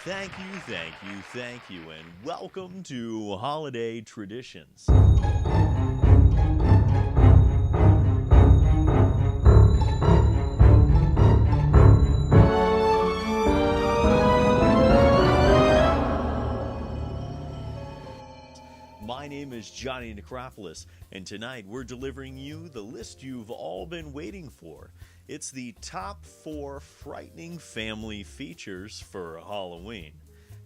Thank you, and welcome to Holiday Traditions. My name is Johnny Necropolis, and tonight we're delivering you the list you've all been waiting for. It's the top 4 frightening family features for Halloween.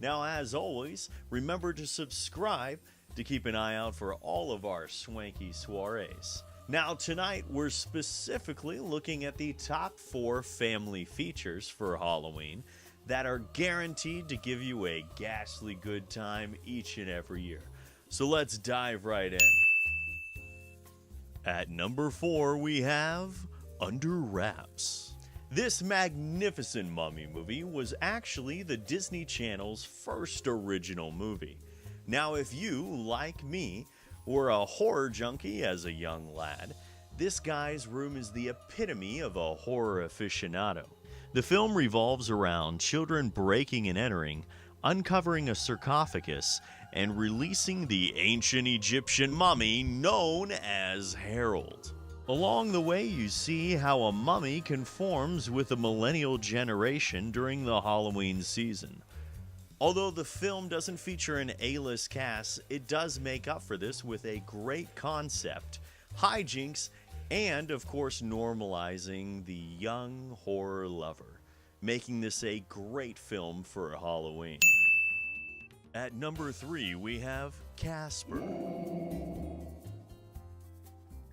Now, as always, remember to subscribe to keep an eye out for all of our swanky soirees. Now, tonight we're specifically looking at the top 4 family features for Halloween that are guaranteed to give you a ghastly good time each and every year. So let's dive right in. At number 4, we have Under Wraps. This magnificent mummy movie was actually the Disney Channel's first original movie. Now, if you, like me, were a horror junkie as a young lad, this guy's room is the epitome of a horror aficionado. The film revolves around children breaking and entering, uncovering a sarcophagus, and releasing the ancient Egyptian mummy known as Harold. Along the way, you see how a mummy conforms with a millennial generation during the Halloween season. Although the film doesn't feature an A-list cast, it does make up for this with a great concept, hijinks, and of course normalizing the young horror lover, making this a great film for Halloween. At number 3, we have Casper.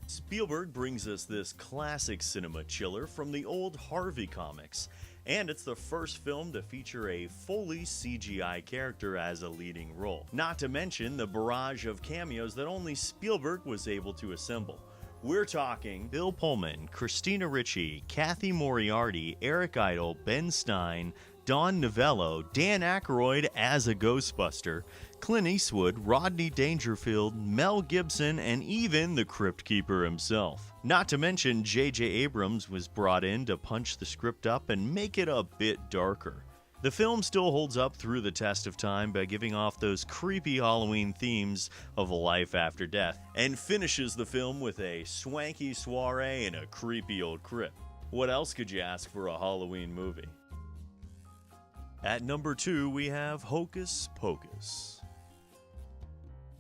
Spielberg brings us this classic cinema chiller from the old Harvey comics, and it's the first film to feature a fully CGI character as a leading role. Not to mention the barrage of cameos that only Spielberg was able to assemble. We're talking Bill Pullman, Christina Ricci, Kathy Moriarty, Eric Idle, Ben Stein, Don Novello, Dan Aykroyd as a Ghostbuster, Clint Eastwood, Rodney Dangerfield, Mel Gibson, and even the Crypt Keeper himself. Not to mention J.J. Abrams was brought in to punch the script up and make it a bit darker. The film still holds up through the test of time by giving off those creepy Halloween themes of life after death, and finishes the film with a swanky soiree in a creepy old crypt. What else could you ask for a Halloween movie? At number 2, we have Hocus Pocus.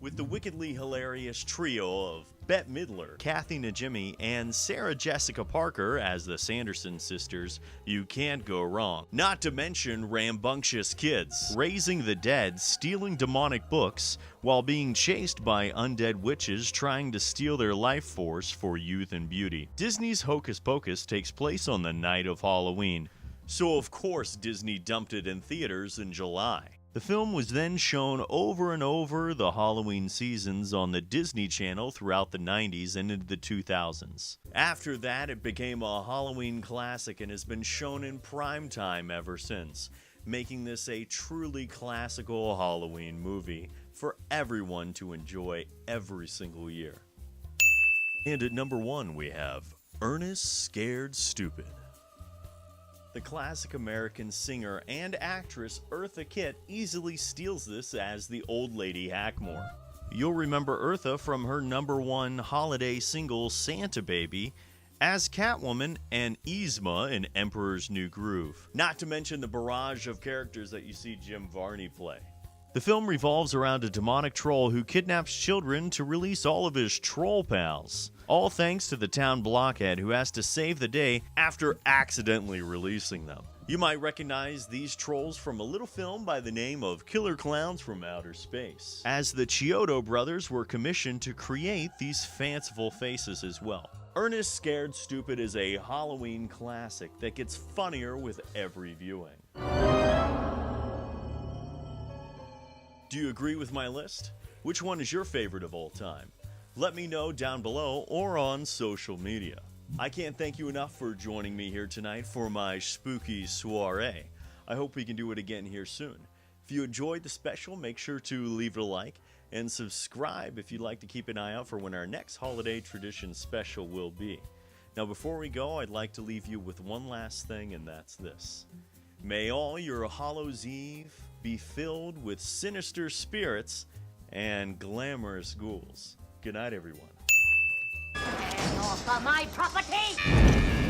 With the wickedly hilarious trio of Bette Midler, Kathy Najimy, and Sarah Jessica Parker as the Sanderson sisters, you can't go wrong. Not to mention rambunctious kids, raising the dead, stealing demonic books, while being chased by undead witches trying to steal their life force for youth and beauty. Disney's Hocus Pocus takes place on the night of Halloween, so of course Disney dumped it in theaters in July. The film was then shown over and over the Halloween seasons on the Disney Channel throughout the 90s and into the 2000s. After that, it became a Halloween classic and has been shown in prime time ever since, making this a truly classical Halloween movie for everyone to enjoy every single year. And at number 1, we have Ernest Scared Stupid. The classic American singer and actress Eartha Kitt easily steals this as the old lady Hackmore. You'll remember Eartha from her number 1 holiday single Santa Baby, as Catwoman and Yzma in Emperor's New Groove. Not to mention the barrage of characters that you see Jim Varney play. The film revolves around a demonic troll who kidnaps children to release all of his troll pals. All thanks to the town blockhead who has to save the day after accidentally releasing them. You might recognize these trolls from a little film by the name of Killer Clowns from Outer Space, as the Chiodo brothers were commissioned to create these fanciful faces as well. Ernest Scared Stupid is a Halloween classic that gets funnier with every viewing. Do you agree with my list? Which one is your favorite of all time? Let me know down below or on social media. I can't thank you enough for joining me here tonight for my spooky soiree. I hope we can do it again here soon. If you enjoyed the special, make sure to leave it a like and subscribe if you'd like to keep an eye out for when our next holiday tradition special will be. Now before we go, I'd like to leave you with one last thing, and that's this. May all your Hallows Eve be filled with sinister spirits and glamorous ghouls. Good night, everyone. Get off of my property!